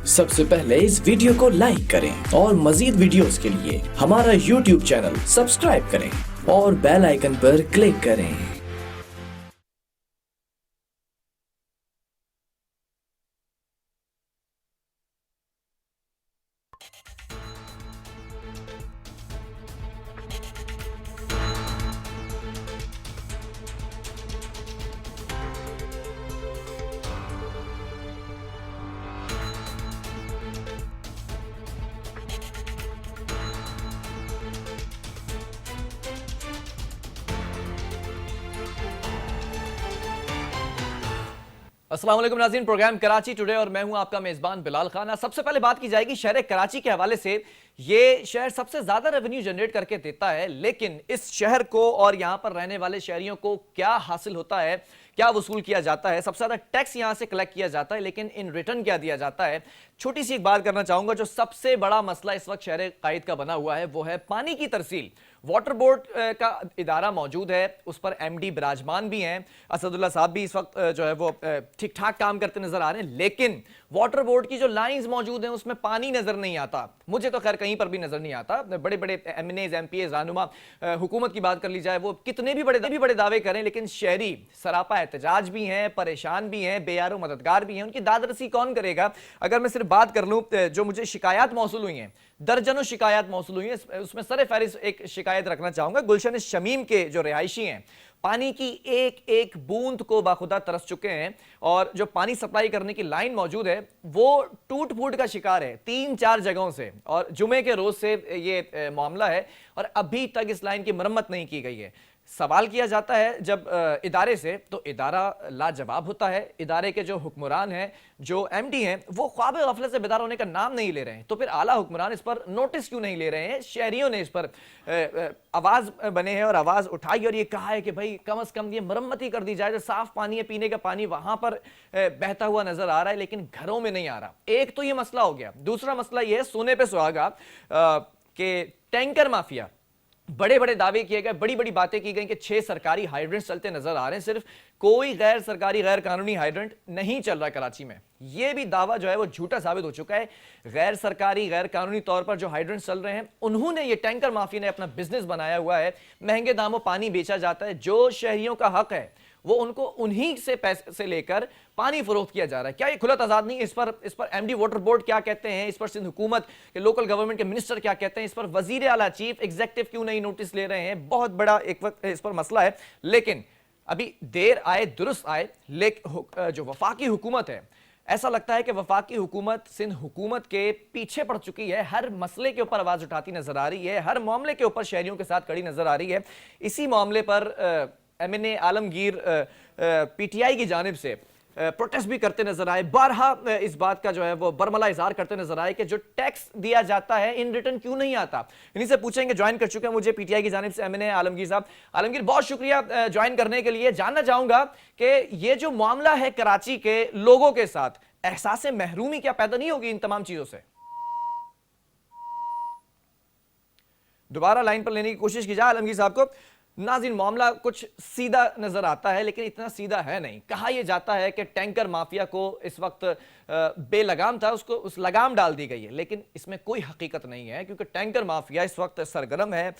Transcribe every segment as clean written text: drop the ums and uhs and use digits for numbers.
सबसे पहले इस वीडियो को लाइक करें और मजीद वीडियोस के लिए हमारा YouTube चैनल सब्सक्राइब करें और बेल आइकन पर क्लिक करें। अस्सलाम वालेकुम नाज़रीन, प्रोग्राम कराची टुडे और मैं हूं आपका मेज़बान बिलाल खान। सबसे पहले बात की जाएगी शहर कराची के हवाले से। ये शहर सबसे ज़्यादा रेवेन्यू जनरेट करके देता है, लेकिन इस शहर को और यहाँ पर रहने वाले शहरियों को क्या हासिल होता है, क्या वसूल किया जाता है? सबसे ज़्यादा टैक्स यहाँ से कलेक्ट किया जाता है, लेकिन इन रिटर्न क्या दिया जाता है? छोटी सी एक बात करना चाहूँगा। जो सबसे बड़ा मसला इस वक्त शहर कायद का बना हुआ है वो है पानी की तरसील। वाटर बोर्ड का इदारा मौजूद है, उस पर एमडी बिराजमान भी हैं, असदुल्ला साहब भी इस वक्त जो है वो ठीक ठाक काम करते नजर आ रहे हैं, लेकिन वाटर बोर्ड की जो लाइंस मौजूद हैं उसमें पानी नजर नहीं आता। मुझे तो खैर कहीं पर भी नजर नहीं आता। बड़े बड़े एमएनएज एमपीएज रहनुमा हुकूमत की बात कर ली जाए, वो कितने भी बड़े दावे करें, लेकिन शहरी सरापा एहतजाज भी हैं, परेशान भी हैं, बेयारो मददगार भी हैं। उनकी दादरसी कौन करेगा? अगर मैं सिर्फ बात कर लूँ, जो मुझे शिकायत मौसूल हुई हैं, दर्जनों शिकायत मौसूल हुई हैं, उसमें सर फहरिस्त एक शिकायत रखना चाहूंगा। गुलशन शमीम के जो रिहायशी हैं, पानी की एक एक बूंद को बाखुदा तरस चुके हैं, और जो पानी सप्लाई करने की लाइन मौजूद है वो टूट फूट का शिकार है 3-4 जगहों से, और जुमे के रोज से ये मामला है और अभी तक इस लाइन की मरम्मत नहीं की गई है। सवाल किया जाता है जब इदारे से, तो इदारा लाजवाब होता है। इदारे के जो हुक्मरान हैं, जो एमडी हैं, वो ख्वाब गफलत से बेदार होने का नाम नहीं ले रहे हैं। तो फिर आला हुक्मरान इस पर नोटिस क्यों नहीं ले रहे हैं? शहरियों ने इस पर आवाज बने हैं और आवाज उठाई और ये कहा है कि भाई कम से कम ये मरम्मत ही कर दी जाए। जो साफ पानी है, पीने का पानी वहां पर बहता हुआ नजर आ रहा है, लेकिन घरों में नहीं आ रहा। एक तो ये मसला हो गया। दूसरा मसला ये है, सोने पे सुहागा कि टैंकर माफिया, बड़े बड़े दावे किए गए, बड़ी बड़ी बातें की गई कि 6 सरकारी हाइड्रेंट चलते नजर आ रहे हैं, सिर्फ कोई गैर सरकारी गैर कानूनी हाइड्रेंट नहीं चल रहा है कराची में। यह भी दावा जो है वो झूठा साबित हो चुका है। गैर सरकारी गैर कानूनी तौर पर जो हाइड्रेंट चल रहे हैं, उन्होंने, ये टैंकर माफिया ने अपना बिजनेस बनाया हुआ है। महंगे दामों पानी बेचा जाता है, जो शहरियों का हक है वो उनको उन्हीं से पैसे से लेकर पानी फरोख्त किया जा रहा है। क्या ये खुला तजाद नहीं? इस पर एमडी वाटर बोर्ड क्या कहते हैं? इस पर सिंध हुकूमत के लोकल गवर्नमेंट के मिनिस्टर क्या कहते हैं? इस पर वजीर आला चीफ एग्जीक्यूटिव क्यों नहीं नोटिस ले रहे हैं? बहुत बड़ा एक वक्त इस पर मसला है, लेकिन अभी देर आए दुरुस्त आए। लेकिन जो वफाकी हुकूमत है, ऐसा लगता है कि वफाकी हुकूमत सिंध हुकूमत के पीछे पड़ चुकी है। हर मसले के ऊपर आवाज उठाती नजर आ रही है, हर मामले के ऊपर शहरियों के साथ खड़ी नजर आ रही है। इसी मामले पर एमएनए आलमगीर पीटीआई की जानिब से प्रोटेस्ट भी करते नजर आए। बारहा इस बात का जो है वो बरमला इजहार करते नजर आए कि जो टैक्स दिया जाता है इन रिटर्न क्यों नहीं आता। इन्हीं से पूछेंगे। ज्वाइन कर चुके हैं मुझे पीटीआई की जानिब से एमएनए आलमगीर साहब। आलमगीर, बहुत शुक्रिया ज्वाइन करने के लिए। जानना चाहूंगा कि ये जो मामला है कराची के लोगों के साथ, एहसास महरूमी क्या पैदा नहीं होगी इन तमाम चीजों से? दोबारा लाइन पर लेने की कोशिश की जाए आलमगीर साहब को। नाज़रीन, मामला कुछ सीधा नजर आता है, लेकिन इतना सीधा है नहीं। कहा यह जाता है कि टैंकर माफिया को इस वक्त बेलगाम था, उसको उस लगाम डाल दी गई है, लेकिन इसमें कोई हकीकत नहीं है, क्योंकि टैंकर माफिया इस वक्त सरगर्म है,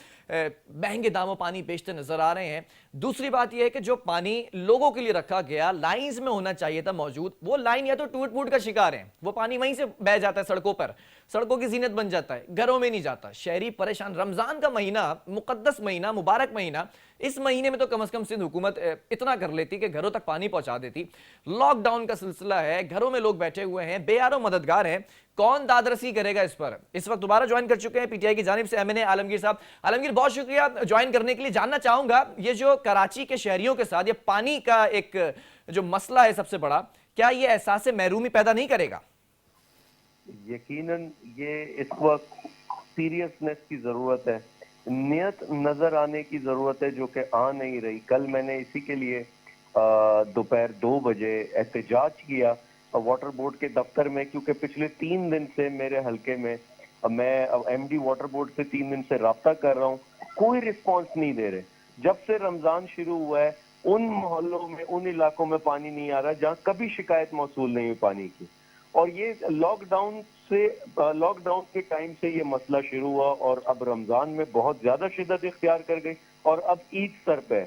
महंगे दामों पानी बेचते नजर आ रहे हैं। दूसरी बात यह है कि जो पानी लोगों के लिए रखा गया, लाइंस में होना चाहिए था मौजूद, वो लाइन या तो टूट फूट का शिकार है, वो पानी वहीं से बह जाता है सड़कों पर, सड़कों की जीनत बन जाता है, घरों में नहीं जाता। शहरी परेशान। रमजान का महीना, मुकद्दस महीना, मुबारक महीना, इस महीने में तो कम से कम सिंध हुकूमत इतना कर लेती कि घरों तक पानी पहुंचा देती। लॉकडाउन का सिलसिला है, घरों में लोग बैठे हुए हैं, बेयारो मददगार हैं, कौन दादरसी करेगा इस पर? इस वक्त दोबारा ज्वाइन कर चुके हैं पीटीआई की जानिब से एमएनए आलमगीर साहब। आलमगीर, बहुत शुक्रिया ज्वाइन करने के लिए। जानना चाहूंगा, ये जो कराची के शहरियों के साथ ये पानी का एक जो मसला है सबसे बड़ा, क्या ये एहसास महरूमी पैदा नहीं करेगा? यकीनन ये इस वक्त सीरियसनेस की जरूरत है, नियत नजर आने की जरूरत है, जो कि आ नहीं रही। कल मैंने इसी के लिए दोपहर 2 बजे एहतजाज किया वाटर बोर्ड के दफ्तर में, क्योंकि पिछले 3 दिन से मेरे हलके में, मैं एमडी वाटर बोर्ड से 3 दिन से राब्ता कर रहा हूँ, कोई रिस्पॉन्स नहीं दे रहे। जब से रमजान शुरू हुआ है, उन मोहल्लों में, उन इलाकों में पानी नहीं आ रहा जहाँ कभी शिकायत मौसूल नहीं हुई पानी की। اور یہ لاک ڈاؤن کے ٹائم سے یہ مسئلہ شروع ہوا اور اب رمضان میں بہت زیادہ شدت اختیار کر گئی اور اب عید سر پہ ہے.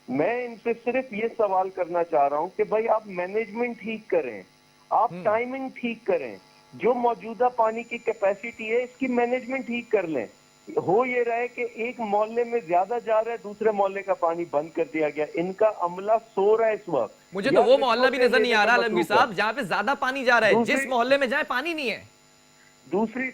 میں ان سے صرف یہ سوال کرنا چاہ رہا ہوں کہ بھائی آپ مینجمنٹ ٹھیک کریں, آپ ٹائمنگ ٹھیک کریں, جو موجودہ پانی کی کیپیسٹی ہے اس کی مینجمنٹ ٹھیک کر لیں. ہو یہ رہا ہے کہ ایک محلے میں زیادہ جا رہا ہے, دوسرے محلے کا پانی بند کر دیا گیا. ان کا عملہ سو رہا ہے اس وقت. مجھے تو وہ محلہ بھی نظر نہیں آ رہا علمگیر صاحب جہاں پہ زیادہ پانی جا رہا ہے, جس محلے میں جائیں پانی نہیں ہے. دوسری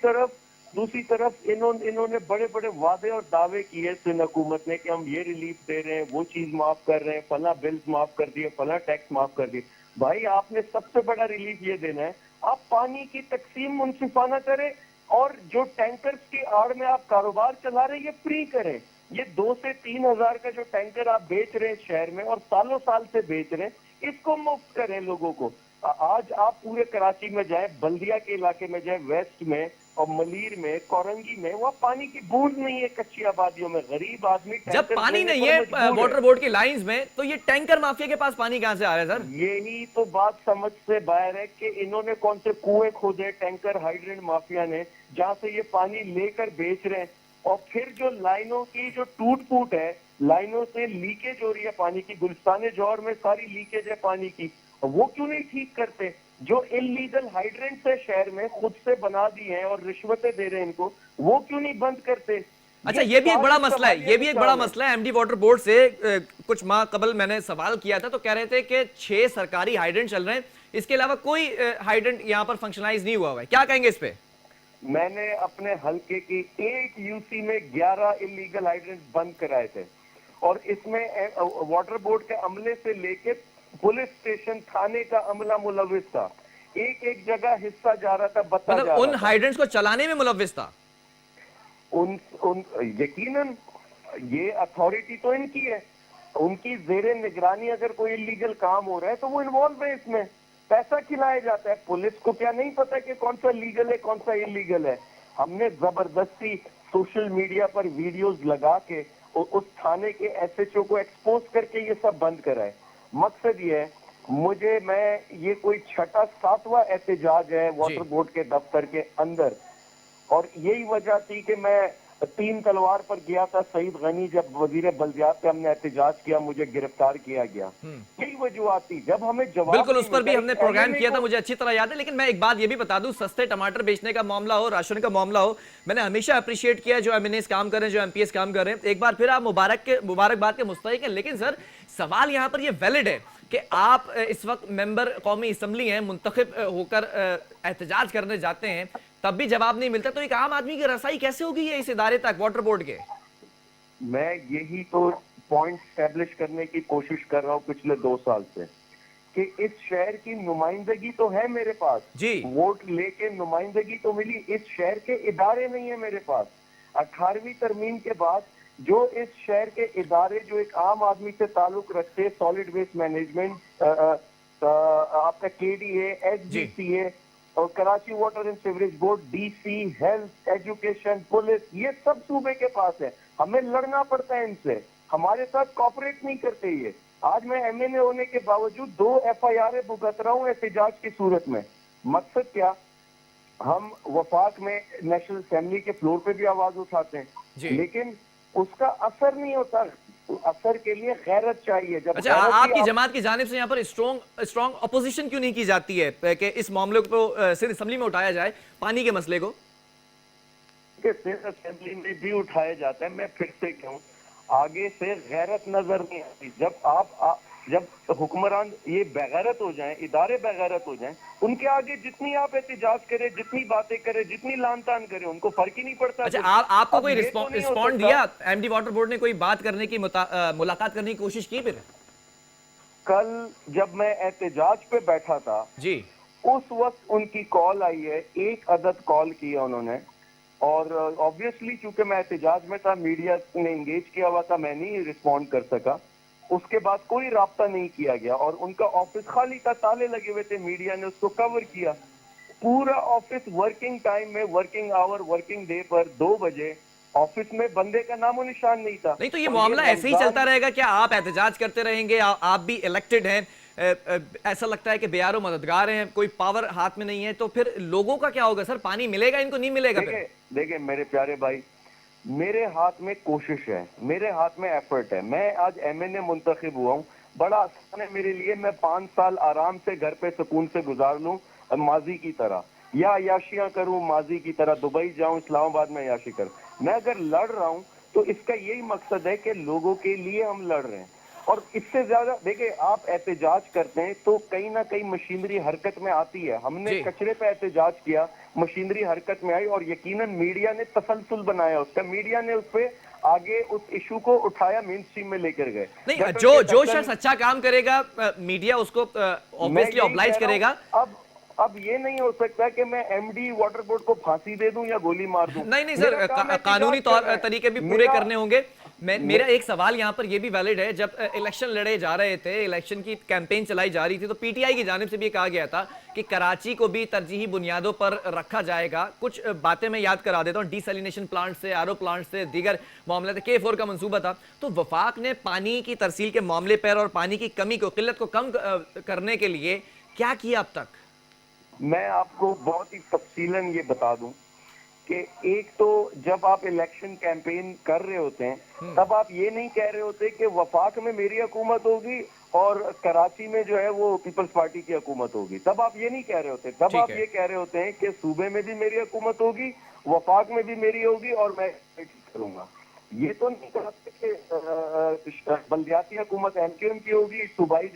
طرف انہوں نے بڑے بڑے وعدے اور دعوے کیے سندھ حکومت نے کہ ہم یہ ریلیف دے رہے ہیں, وہ چیز معاف کر رہے ہیں, فلاں بلز معاف کر دیے, فلاں ٹیکس معاف کر دیے. بھائی آپ نے سب سے بڑا ریلیف یہ دینا ہے, آپ پانی کی تقسیم منصفانہ کریں اور جو ٹینکرز کی آڑ میں آپ کاروبار چلا رہے ہیں یہ فری کریں. یہ 2 سے 3 ہزار کا جو ٹینکر آپ بیچ رہے ہیں شہر میں اور سالوں سال سے بیچ رہے ہیں, اس کو مفت کریں لوگوں کو. آج آپ پورے کراچی میں جائیں, بلدیہ کے علاقے میں جائیں, ویسٹ میں اور ملیر میں, کورنگی میں, وہاں پانی کی بوند نہیں ہے. کچی آبادیوں میں غریب آدمی جب پانی نہیں ہے واٹر بورڈ کی لائنز میں, تو یہ ٹینکر مافیا کے پاس پانی کہاں سے آ رہا ہے سر؟ یہی تو بات سمجھ سے باہر ہے کہ انہوں نے کون سے کنویں کھودے ٹینکر ہائیڈرنٹ مافیا نے, جہاں سے یہ پانی لے کر بیچ رہے ہیں. اور پھر جو لائنوں کی جو ٹوٹ پوٹ ہے, لائنوں سے لیکیج ہو رہی ہے پانی کی, گلستان جوہر میں ساری لیکیج ہے پانی کی, وہ کیوں نہیں ٹھیک کرتے؟ جو انلیگل ہائیڈرنٹس ہے شہر میں خود سے بنا دی ہیں اور رشوتیں دے رہے ہیں ان کو, وہ کیوں نہیں بند کرتے؟ اچھا یہ بھی ایک بڑا مسئلہ ہے, یہ بھی ایک بڑا مسئلہ ہے. ایم ڈی واٹر بورڈ سے کچھ ماہ قبل میں نے سوال کیا تھا تو کہہ رہے تھے کہ 6 سرکاری ہائیڈرنٹ چل رہے ہیں, اس کے علاوہ کوئی ہائیڈرنٹ یہاں پر فنکشنائز نہیں ہوا ہے. کیا کہیں گے اس پہ؟ میں نے اپنے حلقے کی 8 یو سی میں 11 انلیگل ہائیڈرنٹ بند کرائے تھے, اور اس میں واٹر بورڈ کے عملے سے لے کے پولیس اسٹیشن تھانے کا عملہ ملوث تھا. ایک جگہ حصہ جا رہا تھا, بتا جا رہا تھا. ان ہائیڈرنٹس کو چلانے میں ملوث تھا؟ یقیناً یہ اتھارٹی تو ان کی ہے, ان کی زیر نگرانی اگر کوئی انلیگل کام ہو رہا ہے تو وہ انوالو ہے اس میں, پیسہ کھلایا جاتا ہے. پولیس کو کیا نہیں پتا کہ کون سا لیگل ہے کون سا انلیگل ہے؟ ہم نے زبردستی سوشل میڈیا پر ویڈیوز لگا کے اس تھانے کے ایس ایچ او کو ایکسپوز کر کے یہ سب بند کرائے. مقصد یہ ہے, میں یہ کوئی 6واں 7واں احتجاج ہے واٹر بورڈ کے دفتر کے اندر, اور یہی وجہ تھی کہ میں 3 تلوار پر گیا تھا سعید غنی, جب وزیر بلدیات پہ ہم نے احتجاج کیا مجھے گرفتار کیا گیا. یہی وجوہات تھی. جب ہمیں جواب بالکل اس پر بھی ہم نے پروگرام کیا تھا, مجھے اچھی طرح یاد ہے. لیکن میں ایک بات یہ بھی بتا دوں, سستے ٹماٹر بیچنے کا معاملہ ہو, راشن کا معاملہ ہو, میں نے ہمیشہ اپریشیٹ کیا جو MNAs کام کر رہے ہیں, جو MPs کام کر رہے ہیں. ایک بار پھر آپ مبارکباد کے مستحق ہیں. لیکن سر سوال یہاں پر یہ ویلڈ ہے کہ آپ اس وقت ممبر قومی اسمبلی ہیں, منتخب ہو کر احتجاج کرنے جاتے ہیں, تب بھی جواب نہیں ملتا. تو ایک عام آدمی کی رسائی کیسے ہوگی یہ اس ادارے تک واٹر بورڈ کے؟ میں یہی تو پوائنٹ اسٹیبلش کرنے کی کوشش کر رہا ہوں پچھلے 2 سال سے, کہ اس شہر کی نمائندگی تو ہے میرے پاس, ووٹ لے کے نمائندگی تو ملی, اس شہر کے ادارے نہیں ہیں میرے پاس. 18ویں ترمیم کے بعد جو اس شہر کے ادارے جو ایک عام آدمی سے تعلق رکھتے, سالڈ ویسٹ مینجمنٹ, آپ کا KDA, SGCA اور Karachi water and sewerage board, DC, health, education, police, یہ سب صوبے کے پاس ہے. ہمیں لڑنا پڑتا ہے ان سے, ہمارے ساتھ کوآپریٹ نہیں کرتے یہ. آج میں MNA ہونے کے باوجود 2 FIR بھگت رہا ہوں احتجاج کی صورت میں. مقصد کیا, ہم وفاق میں نیشنل اسمبلی کے فلور پہ بھی آواز اٹھاتے ہیں, لیکن اس کا اثر نہیں ہوتا. اثر کے لیے غیرت چاہیے. اچھا آپ کی جماعت کی جانب سے یہاں پر اسٹرانگ اپوزیشن کیوں نہیں کی جاتی ہے کہ اس معاملے کو سندھ اسمبلی میں اٹھایا جائے, پانی کے مسئلے کو؟ کہ سندھ اسمبلی میں بھی اٹھایا جاتا ہے. میں پھر سے کہوں, آگے سے غیرت نظر نہیں آتی. جب حکمران یہ بغیرت ہو جائیں, ادارے بغیرت ہو جائیں, ان کے آگے جتنی آپ احتجاج کریں, جتنی باتیں کریں, جتنی لان تان کریں, ان کو فرق ہی نہیں پڑتا. اچھا آپ کو کوئی رسپونڈ دیا, MD واٹر بورڈ نے کوئی بات کرنے کی, ملاقات کرنے کی کوشش کی؟ پھر کل جب میں احتجاج پہ بیٹھا تھا اس وقت ان کی کال آئی ہے, 1 عدد کال کی ہے انہوں نے, اور آبویسلی چونکہ میں احتجاج میں تھا, میڈیا نے انگیج کیا ہوا تھا, میں نہیں رسپونڈ کر سکا. اس کے بعد کوئی رابطہ نہیں کیا گیا, اور ان کا آفس خالی تھا, تالے لگے ہوئے تھے, میڈیا نے اس کو کور کیا. پورا آفس ورکنگ ٹائم میں, ورکنگ آور, ورکنگ ڈے پر 2 بجے آفس میں بندے کا نام و نشان نہیں تھا. نہیں تو یہ معاملہ ایسے ہی چلتا رہے گا کیا؟ آپ احتجاج کرتے رہیں گے, آپ بھی الیکٹڈ ہیں, ऐसा लगता है कि बेयारो मददगार हैं, कोई पावर हाथ में नहीं है, तो फिर लोगों का क्या होगा सर? पानी मिलेगा इनको, नहीं मिलेगा फिर? देखिए मेरे प्यारे भाई, मेरे हाथ में कोशिश है, मेरे हाथ में एफर्ट है। मैं आज एमएनए मुंतखब हुआ हूँ, बड़ा आसान है मेरे लिए, मैं 5 साल आराम से घर पे सुकून से गुजार लूं माजी की तरह, या अयाशियां करूं माजी की तरह, दुबई जाऊं, इस्लामाबाद में अयाशी करूं। मैं अगर लड़ रहा हूं तो इसका यही मकसद है कि लोगों के लिए हम लड़ रहे हैं। और इससे ज्यादा देखिए, आप एहतजाज करते हैं तो कहीं ना कहीं मशीनरी हरकत में आती है। हमने कचरे पे एहतजाज किया, मशीनरी हरकत में आई, और यकीनन मीडिया ने तसलसल बनाया उसका, मीडिया ने उस पे आगे उस इशू को उठाया, मेन स्ट्रीम में लेकर गए। नहीं, जो शख्स अच्छा काम करेगा मीडिया उसको ऑब्वियसली ऑब्लाइज करेगा। अब ये नहीं हो सकता कि मैं एमडी वाटर बोर्ड को फांसी दे दूं या गोली मार दूं। नहीं सर, कानूनी तौर तरीके भी पूरे करने होंगे। मेरा एक सवाल यहाँ पर ये भी वैलिड है, जब इलेक्शन लड़े जा रहे थे, इलेक्शन की कैंपेन चलाई जा रही थी, तो पीटीआई की जानिब से भी कहा गया था कि कराची को भी तरजीही बुनियादों पर रखा जाएगा। कुछ बातें मैं याद करा देता हूँ, डिसैलिनेशन प्लांट से, आरओ प्लांट से, दीगर मामले थे, K4 का मंसूबा था। तो वफाक ने पानी की तरसील के मामले पर और पानी की कमी को, किल्लत को कम करने के लिए क्या किया अब तक? मैं आपको बहुत ही तफसीलन ये बता दूं कि एक तो जब आप इलेक्शन कैंपेन कर रहे होते हैं तब आप ये नहीं कह रहे होते कि वफाक में मेरी हुकूमत होगी और कराची में जो है वो पीपल्स पार्टी की हुकूमत होगी। तब आप ये नहीं कह रहे होते, तब आप ये कह रहे होते हैं कि सूबे में भी मेरी हुकूमत होगी, वफाक में भी मेरी होगी, और मैं करूंगा। ये तो नहीं कहते कि बल्दियाती हुकूमत एमक्यूएम की होगी, सूबाई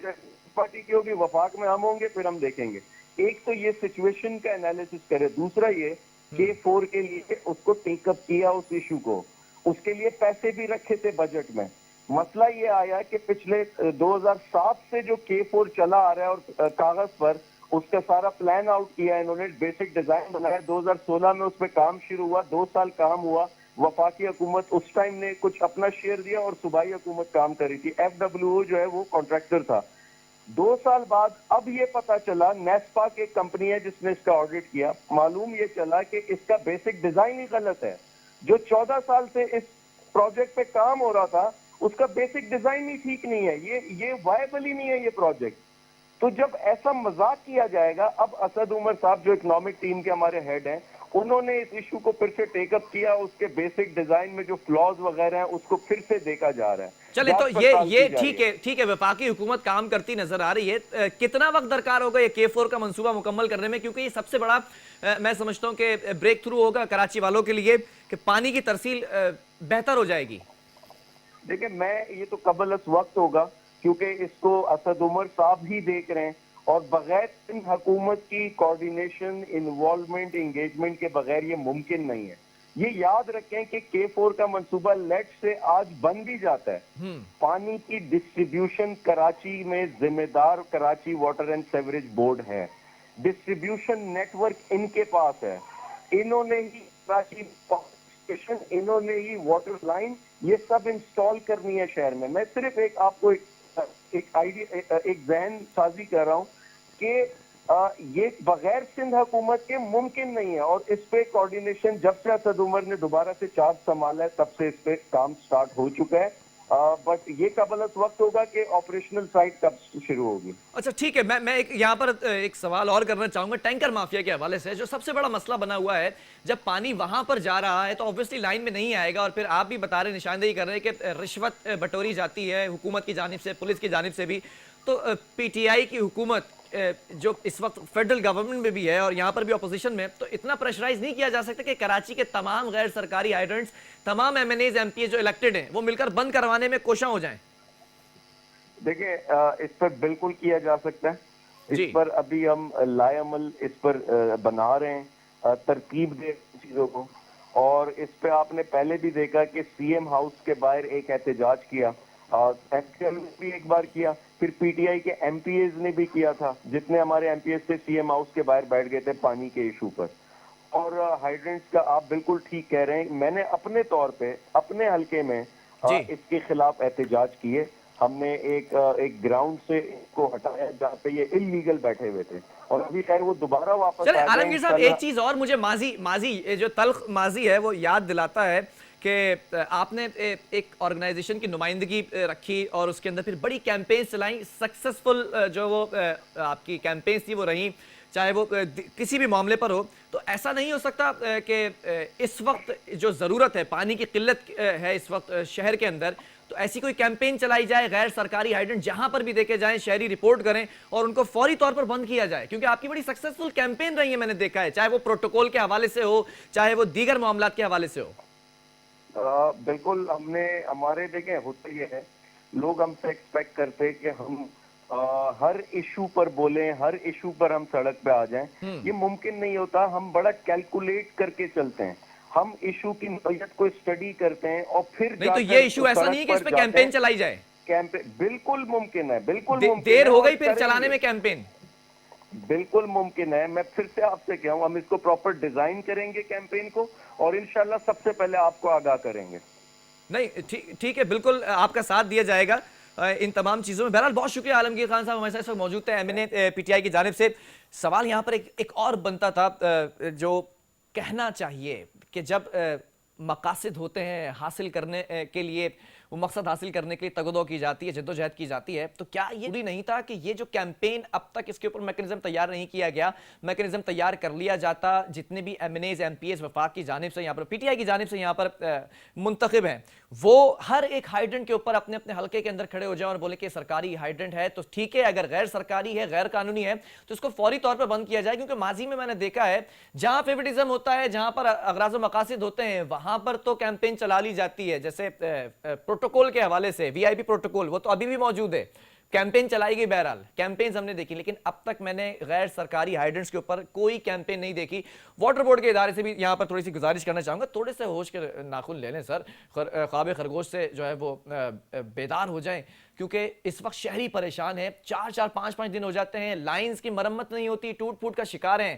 पार्टी की होगी, वफाक में हम होंगे, फिर हम देखेंगे। एक तो ये सिचुएशन का एनालिसिस करे, दूसरा ये K4 के लिए उसको टेकअप किया उस इशू को, उसके लिए पैसे भी रखे थे बजट में। मसला ये आया कि पिछले 2007 से जो K4 चला आ रहा है और कागज पर उसका सारा प्लान आउट किया इन्होंने, बेसिक डिजाइन बनाया, 2016 में उस पर काम शुरू हुआ, 2 साल काम हुआ। वफाकी हुकूमत उस टाइम ने कुछ अपना शेयर दिया और सूबाई हुकूमत काम कर रही थी, FWO जो है वो कॉन्ट्रैक्टर था। 2 साल बाद अब ये पता चला, नेस्पा की कंपनी है जिसने इसका ऑडिट किया, मालूम ये चला कि इसका बेसिक डिजाइन ही गलत है। जो 14 साल से इस प्रोजेक्ट पे काम हो रहा था उसका बेसिक डिजाइन ही ठीक नहीं है, ये वायबल ही नहीं है ये प्रोजेक्ट। तो जब ऐसा मजाक किया जाएगा, अब असद उमर साहब जो इकोनॉमिक टीम के हमारे हेड हैं, उन्होंने इस इशू को फिर से टेकअप किया, उसके बेसिक डिजाइन में जो फ्लॉज वगैरह हैं उसको फिर से देखा जा रहा है। चले तो ये ठीक है, वफाकी हुकूमत काम करती नजर आ रही है। कितना वक्त दरकार होगा ये K4 का मंसूबा मुकम्मल करने में? क्योंकि ये सबसे बड़ा मैं समझता हूं कि ब्रेक थ्रू होगा कराची वालों के लिए कि पानी की तरसील बेहतर हो जाएगी। देखिए, मैं ये तो कबल अस वक्त होगा, क्योंकि इसको असद उमर साहब ही देख रहे हैं, और बगैर हुकूमत की कोऑर्डिनेशन, इन्वॉल्वमेंट, एंगेजमेंट के बगैर ये मुमकिन नहीं है। ये याद रखें कि K4 का मंसूबा लेट से आज बन भी जाता है, पानी की डिस्ट्रीब्यूशन कराची में जिम्मेदार Karachi water and sewerage board है, डिस्ट्रीब्यूशन नेटवर्क इनके पास है, इन्होंने ही कराची स्टेशन, इन्होंने ही वाटर लाइन, ये सब इंस्टॉल करनी है शहर में। मैं सिर्फ आपको एक आइडिया, एक जहन साजी कर रहा हूँ कि ये बगैर सिंध हुकूमत के मुमकिन नहीं है, और इस पे कोऑर्डिनेशन जब से असद उमर ने दोबारा से चार्ज संभाला है तब से इस पे काम स्टार्ट हो चुका है। बट ये कबलत वक्त होगा कि ऑपरेशनल साइट कब शुरू होगी। अच्छा ठीक है, मैं यहाँ पर एक सवाल और करना चाहूंगा टैंकर माफिया के हवाले से, जो सबसे बड़ा मसला बना हुआ है। जब पानी वहां पर जा रहा है तो ऑब्वियसली लाइन में नहीं आएगा, और फिर आप भी बता रहे, निशानदेही कर रहे हैं कि रिश्वत बटोरी जाती है हुकूमत की जानिब से, पुलिस की जानिब से भी। तो पीटीआई की हुकूमत जो इस वक्त फेडरल गवर्नमेंट में भी है और यहाँ पर भी अपोजिशन में, तो इतना प्रेशराइज नहीं किया जा सकता कि कराची के तमाम गैर सरकारी हाइड्रेंट्स, तमाम एमएनएज एमपीए जो इलेक्टेड हैं, वो मिलकर बंद करवाने में कोशिश हो जाएं? देखिए, इस पर बिल्कुल किया जा सकता है। इस पर अभी हम लाएअमल इस पर बना रहे हैं, तरतीब दे चीजों को। और इस पे आपने पहले भी देखा कि सीएम हाउस के बाहर एक एहतजाज किया, एमक्यूएम ने भी एक बार किया, फिर पीटीआई के एमपीएज ने भी किया था, जितने हमारे एमपीएज थे सीएम हाउस के बाहर बैठ गए थे पानी के इशू पर। और हाइड्रेंट्स का आप बिल्कुल ठीक कह रहे हैं, मैंने अपने तौर पे अपने हलके में इसके खिलाफ एहतजाज किए। हमने एक ग्राउंड से इसको हटाया जहाँ पे ये इल्लीगल बैठे हुए थे, और अभी खैर वो दोबारा वापस आलमगीर साहब, एक चीज और मुझे माजी जो तल्ख माजी है वो याद दिलाता है کہ آپ نے ایک آرگنائزیشن کی نمائندگی رکھی اور اس کے اندر پھر بڑی کیمپینز چلائیں، سکسیسفل جو وہ آپ کی کیمپینز تھی وہ رہیں، چاہے وہ کسی بھی معاملے پر ہو. تو ایسا نہیں ہو سکتا کہ اس وقت جو ضرورت ہے، پانی کی قلت ہے اس وقت شہر کے اندر، تو ایسی کوئی کیمپین چلائی جائے، غیر سرکاری ہائیڈرنٹ جہاں پر بھی دیکھے جائیں شہری رپورٹ کریں اور ان کو فوری طور پر بند کیا جائے؟ کیونکہ آپ کی بڑی سکسیسفل کیمپین رہی ہے، میں نے دیکھا ہے، چاہے وہ پروٹوکول کے حوالے سے ہو، چاہے وہ دیگر معاملات کے حوالے سے ہو. بالکل ہم نے ہمارے دیکھیں ہوتا یہ ہے، لوگ ہم سے ایکسپیکٹ کرتے کہ ہم ہر ایشو پر بولیں، ہر ایشو پر ہم سڑک پہ آ جائیں. یہ ممکن نہیں ہوتا. ہم بڑا کیلکولیٹ کر کے چلتے ہیں. ہم ایشو کی نوعیت کو اسٹڈی کرتے ہیں اور پھر نہیں تو یہ ایشو ایسا نہیں ہے کہ اس پہ کیمپین چلائی جائے. بالکل ممکن ہے، بالکل ممکن ہے. دیر ہو گئی پھر چلانے میں کیمپین. بالکل ممکن ہے. میں پھر سے آپ سے کہوں، ہم اس کو پراپر ڈیزائن کریں گے کیمپین کو، اور انشاءاللہ سب سے پہلے آپ کو آگاہ کریں گے. نہیں ٹھیک ہے، بالکل آپ کا ساتھ دیا جائے گا ان تمام چیزوں میں. بہرحال بہت شکریہ عالمگیر خان صاحب، ہمارے ساتھ اس وقت موجود تھے MNA PTI کی جانب سے. سوال یہاں پر ایک اور بنتا تھا جو کہنا چاہیے کہ جب مقاصد ہوتے ہیں حاصل کرنے کے لیے، وہ مقصد حاصل کرنے کے لیے تگ و دو کی جاتی ہے، جد و جہد کی جاتی ہے، تو کیا یہ ضروری نہیں تھا کہ یہ جو کیمپین اب تک اس کے اوپر میکنزم تیار نہیں کیا گیا، میکنزم تیار کر لیا جاتا؟ جتنے بھی MNAs MPs وفاق کی جانب سے یہاں پر PTI کی جانب سے یہاں پر منتخب ہیں، وہ ہر ایک ہائیڈرنٹ کے اوپر اپنے اپنے حلقے کے اندر کھڑے ہو جائیں اور بولے کہ سرکاری ہائیڈرنٹ ہے تو ٹھیک ہے، اگر غیر سرکاری ہے، غیر قانونی ہے تو اس کو فوری طور پر بند کیا جائے. کیونکہ ماضی میں نے دیکھا ہے جہاں فیوریٹزم ہوتا ہے، جہاں پر اغراض و مقاصد ہوتے ہیں، وہاں پر تو کیمپین چلا لی جاتی ہے. جیسے پروٹوکول کے حوالے سے VIP پروٹوکول، وہ تو ابھی بھی موجود ہے، کیمپین چلائی گئی. بہرحال کیمپینز ہم نے دیکھی، لیکن اب تک میں نے غیر سرکاری ہائیڈرنٹس کے اوپر کوئی کیمپین نہیں دیکھی. واٹر بورڈ کے ادارے سے بھی یہاں پر تھوڑی سی گزارش کرنا چاہوں گا، تھوڑے سے ہوش کے ناخن لے لیں سر، خواب خرگوش سے جو ہے وہ بیدار ہو جائیں. کیونکہ اس وقت شہری پریشان ہے، 4 5 دن ہو جاتے ہیں، لائنز کی مرمت نہیں ہوتی، ٹوٹ پھوٹ کا شکار ہیں.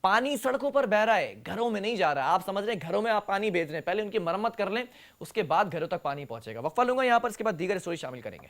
پانی سڑکوں پر بہ رہا ہے، گھروں میں نہیں جا رہا. آپ سمجھ رہے ہیں گھروں میں آپ پانی بھیج رہے ہیں، پہلے ان کی مرمت کر لیں، اس کے بعد گھروں تک پانی پہنچے گا. وقفہ لوں گا یہاں پر، اس کے بعد دیگر اسٹوری شامل کریں گے.